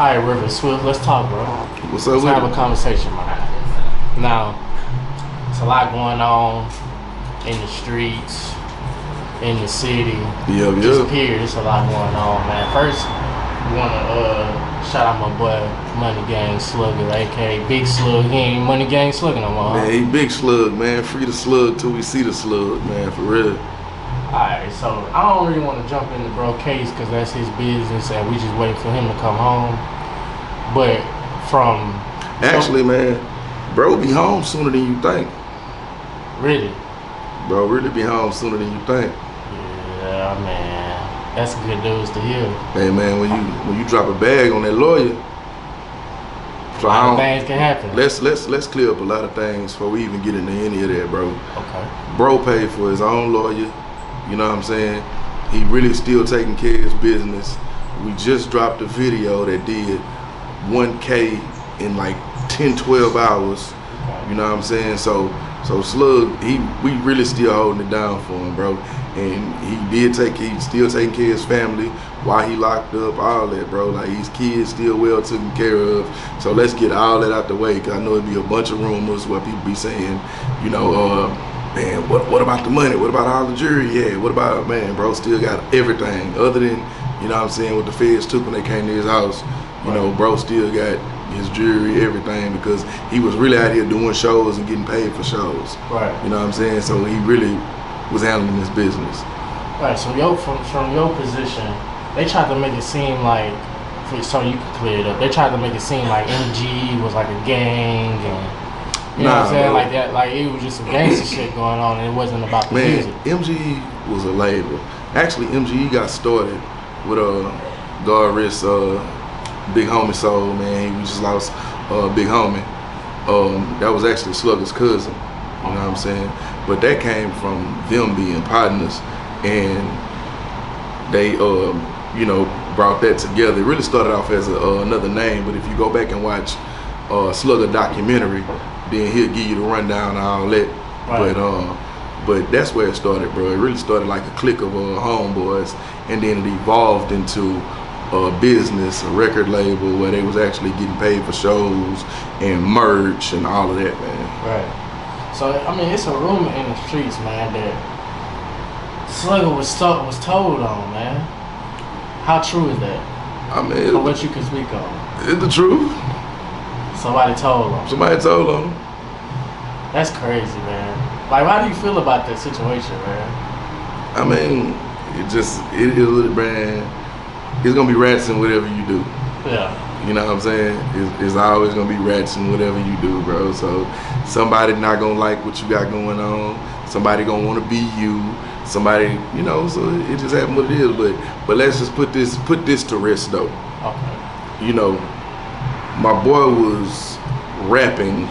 All right, River Swift, let's talk, bro. What's up Let's with have it? a conversation, man. Now, it's a lot going on in the streets, in the city. Just period. It's a lot going on, man. First, we wanna shout out my boy Moneygang Slugga, aka Big Slug. He ain't Moneygang Slugga no more. Man, he Big Slug, man. Free the slug till we see the slug, man. For real. Alright, so I don't really want to jump into bro case because that's his business and we just waiting for him to come home. But from Actually, man, bro be home sooner than you think. Really? Bro really be home sooner than you think. Yeah, man. That's good news to hear. Hey, man, when you drop a bag on that lawyer, a lot of things can happen. Let's clear up a lot of things before we even get into any of that, bro. Okay. Bro paid for his own lawyer. You know what I'm saying? He really still taking care of his business. We just dropped a video that did 1K in like 10, 12 hours. You know what I'm saying? So Slug, we really still holding it down for him, bro. And he's still taking care of his family while he locked up, all that, bro. Like his kids still well taken care of. So let's get all that out the way, cause I know it'd be a bunch of rumors where people be saying, you know, man, what about the money? What about all the jury? Yeah, what about, man, bro still got everything other than, you know what I'm saying, what the feds took when they came to his house. You know, bro still got his jewelry, everything, because he was really out here doing shows and getting paid for shows. Right. You know what I'm saying? So he really was handling his business. Right, so from your position, they tried to make it seem like, so you can clear it up, they tried to make it seem like MG was like a gang and you know what I'm saying? Bro. Like that, like it was just some gangster shit going on, and it wasn't about the music. MG was a label. Actually, MG got started with God rest Big Homie Soul, man. We just lost Big Homie. That was actually Slugga's cousin. You know what I'm saying? But that came from them being partners, and they you know, brought that together. It really started off as another name, but if you go back and watch Slugga documentary, then he'll give you the rundown and all that. Right. But that's where it started, bro. It really started like a clique of homeboys, and then it evolved into a business, a record label, where they was actually getting paid for shows and merch and all of that, man. Right. So I mean, it's a rumor in the streets, man, that Slugga was told on, man. How true is that? I mean, or what you can speak on? It's the truth. Somebody told him. Somebody told him. That's crazy, man. Like, how do you feel about that situation, man? I mean, it is, man. It's gonna be rats in whatever you do. Yeah. You know what I'm saying? It's always gonna be rats in whatever you do, bro. So somebody not gonna like what you got going on. Somebody gonna want to be you. Somebody, you know. So it just happened what it is. But let's just put this to rest though. Okay. You know, my boy was rapping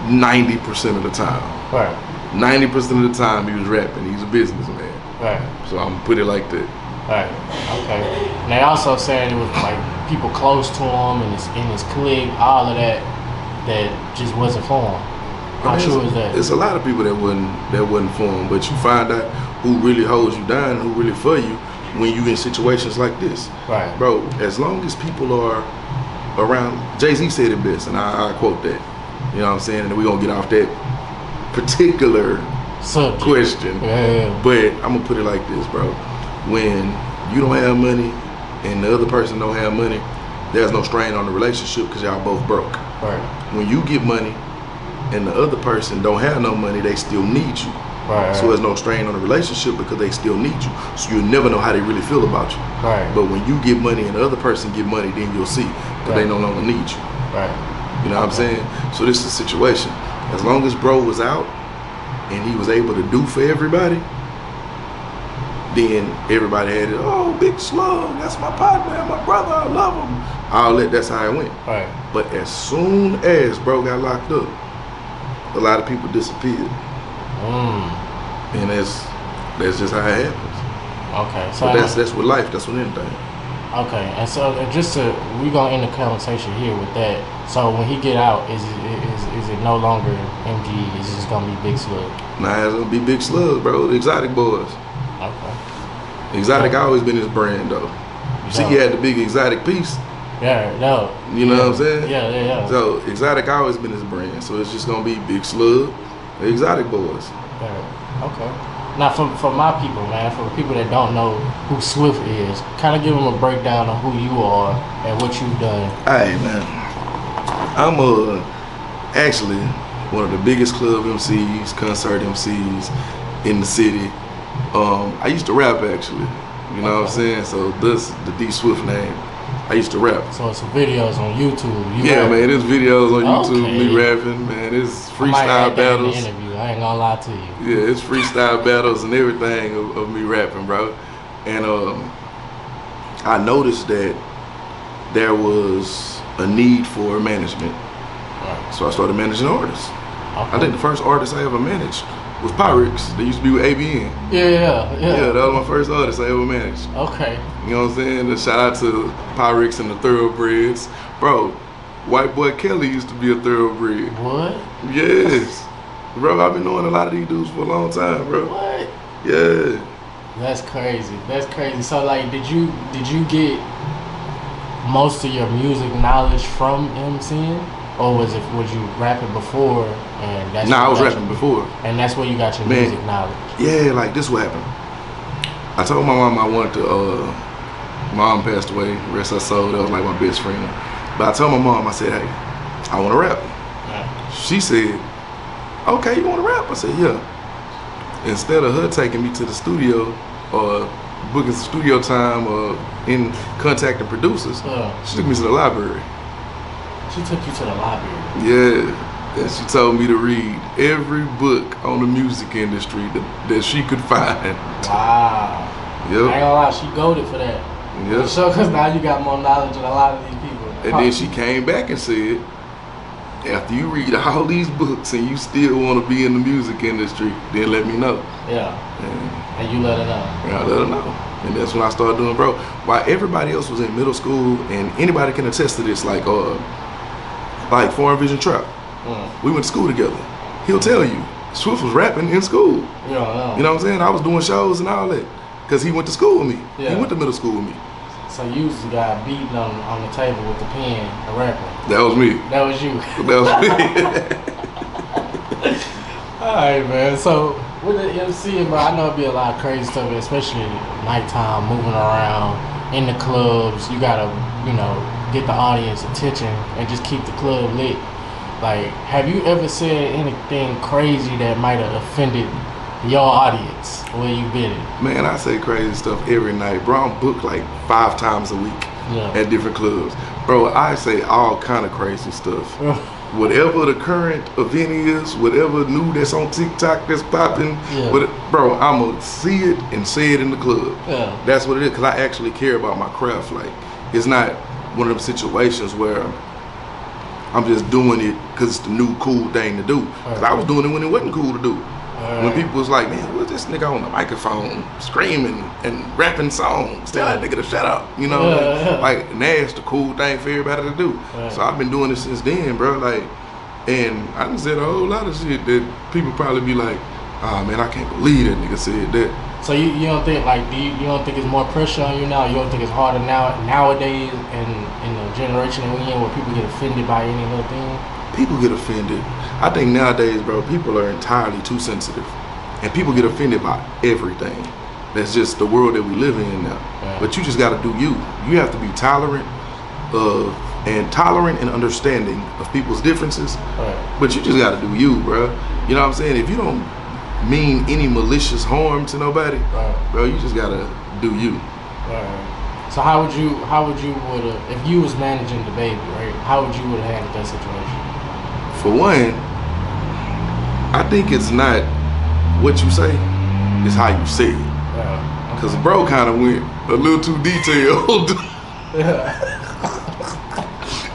90% of the time. Right. 90% of the time he was rapping. He's a businessman. Right. So I'm gonna put it like that. Right. Okay. And they also said it was like people close to him and his clique, all of that just wasn't for him. How true is that? It's a lot of people that wasn't for him, but you find out who really holds you down, who really for you when you in situations like this. Right. Bro, as long as people are around, Jay-Z said it best, and I quote that. You know what I'm saying? And we're gonna get off that particular subject question. Yeah. But I'm gonna put it like this, bro. When you don't have money and the other person don't have money, there's no strain on the relationship because y'all both broke. Right. When you get money and the other person don't have no money, they still need you. Right. So there's no strain on the relationship because they still need you. So you'll never know how they really feel about you. Right. But when you get money and the other person get money, then you'll see because they no longer need you. Right. You know what I'm saying? So this is the situation. As long as bro was out and he was able to do for everybody, then everybody had it, oh, Big Slug, that's my partner, my brother, I love him. All that, that's how it went. Right. But as soon as bro got locked up, a lot of people disappeared. And that's just how it happens. Okay. So but that's with life, that's with anything. Okay, and so we're gonna end the conversation here with that. So when he get out, is it no longer MG? Is it just gonna be Big Slug? Nah, it's gonna be Big Slug, bro. The Exotic Boys. Okay. Exotic always been his brand though. You see, he had the big Exotic piece. Yeah, no. You know what I'm saying? Yeah. So Exotic always been his brand. So it's just gonna be Big Slug, the Exotic Boys. Yeah. Okay. Now, for my people, man, for the people that don't know who Swift is, kind of give them a breakdown of who you are and what you've done. Hey, man, I'm actually one of the biggest club MCs, concert MCs in the city. I used to rap actually. You know what I'm saying? So this the D Swift name. I used to rap. So it's videos on YouTube. Man, there's videos on YouTube of me rapping, man. It's freestyle battles. In the interview. I ain't gonna lie to you. Yeah, it's freestyle battles and everything of me rapping, bro. And I noticed that there was a need for management. Right. So I started managing artists. Okay. I think the first artist I ever managed was Pyrex. They used to be with ABN. Yeah, that was my first artist I ever managed. Okay. You know what I'm saying? A shout out to Pyrex and the Thoroughbreds. Bro, White Boy Kelly used to be a thoroughbred. What? Yes. Bro, I've been knowing a lot of these dudes for a long time, bro. What? Yeah. That's crazy. So like, did you get most of your music knowledge from MCing? Or was you rapping before and that's I was rapping before. And that's where you got your music knowledge. Yeah, like this what happened. I told my mom I wanted to mom passed away, rest her soul, that was like my best friend. But I told my mom, I said, hey, I wanna rap. Yeah. She said, okay, you wanna rap? I said, yeah. Instead of her taking me to the studio or booking some studio time or in contacting producers, she took me to the library. She took you to the library? Yeah, and she told me to read every book on the music industry that she could find. Wow. Yep. I ain't gonna lie, she goaded for that. Yep. So, because now you got more knowledge than a lot of these people. And then she came back and said, after you read all these books and you still want to be in the music industry, then let me know. Yeah. And you let her know. And I let her know. And that's when I started doing, bro. While everybody else was in middle school, and anybody can attest to this, like Foreign Vision Trap. We went to school together. He'll tell you, Swift was rapping in school. Yeah, you know what I'm saying? I was doing shows and all that. Because he went to school with me. Yeah. He went to middle school with me. So you was the guy beating on the table with the pen and rapping. That was me. That was you. That was me. Alright, man. So with the MC, bro, I know it'd be a lot of crazy stuff, especially nighttime, moving around in the clubs. You gotta, get the audience attention and just keep the club lit. Like, have you ever said anything crazy that might have offended your audience where you been at? Man, I say crazy stuff every night, bro. I'm booked like 5 times a week at different clubs. Bro, I say all kind of crazy stuff. Whatever the current event is, whatever new that's on TikTok that's popping, bro, I'ma see it and say it in the club. Yeah. That's what it is, because I actually care about my craft. Like, it's not one of them situations where I'm just doing it because it's the new cool thing to do. Because I was doing it when it wasn't cool to do. When people was like, man, what's this nigga on the microphone screaming and rapping songs? Tell that nigga to shut up. You know? Like, now it's the cool thing for everybody to do. So I've been doing it since then, bro. Like, and I done said a whole lot of shit that people probably be like, oh man, I can't believe that nigga said that. So you don't think, like, you don't think it's more pressure on you now? You don't think it's harder nowadays and in the generation that we're in where people get offended by any little thing? People get offended. I think nowadays, bro, people are entirely too sensitive. And people get offended by everything. That's just the world that we live in now. But you just gotta do you. You have to be tolerant and understanding of people's differences. But you just gotta do you, bro. You know what I'm saying? If you don't mean any malicious harm to nobody, bro, you just gotta do you. So how would you if you was managing the baby, right? How would you have handled that situation? For one, I think it's not what you say, it's how you say it. Cause bro kind of went a little too detailed.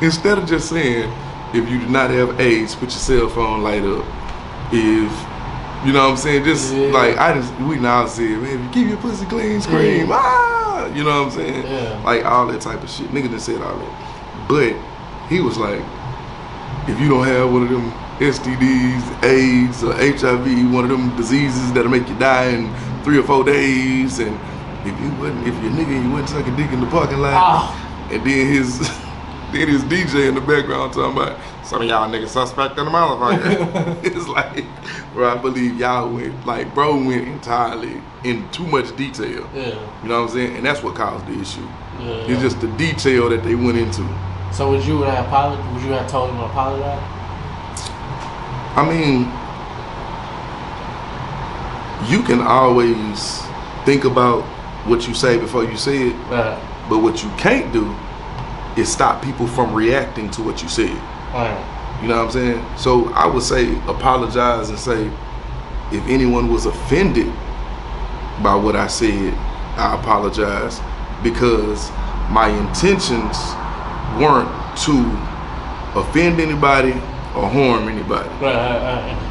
Instead of just saying, if you do not have AIDS, put your cell phone light up. If you know what I'm saying, just like we now said, man, if you keep your pussy clean, scream, ah, you know what I'm saying? Like all that type of shit. Nigga done said all that. But he was like, if you don't have one of them STDs, AIDS, or HIV, one of them diseases that'll make you die in 3 or 4 days, and if your nigga you went sucking dick in the parking lot, and then Then his DJ in the background talking about some of y'all niggas suspect in the motherfucker. It's like, bro, I believe y'all went entirely in too much detail. Yeah. You know what I'm saying? And that's what caused the issue. Yeah. It's just the detail that they went into. So would you have told him to apologize? I mean, you can always think about what you say before you say it, Right. but what you can't do is stop people from reacting to what you said. Right. You know what I'm saying? So I would say apologize and say, if anyone was offended by what I said, I apologize, because my intentions weren't to offend anybody or harm anybody. Right.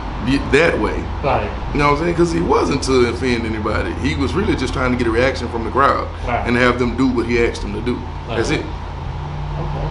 That way. Right. You know what I'm saying? Because he wasn't to offend anybody. He was really just trying to get a reaction from the crowd, right, and have them do what he asked them to do. Right. That's it. Okay.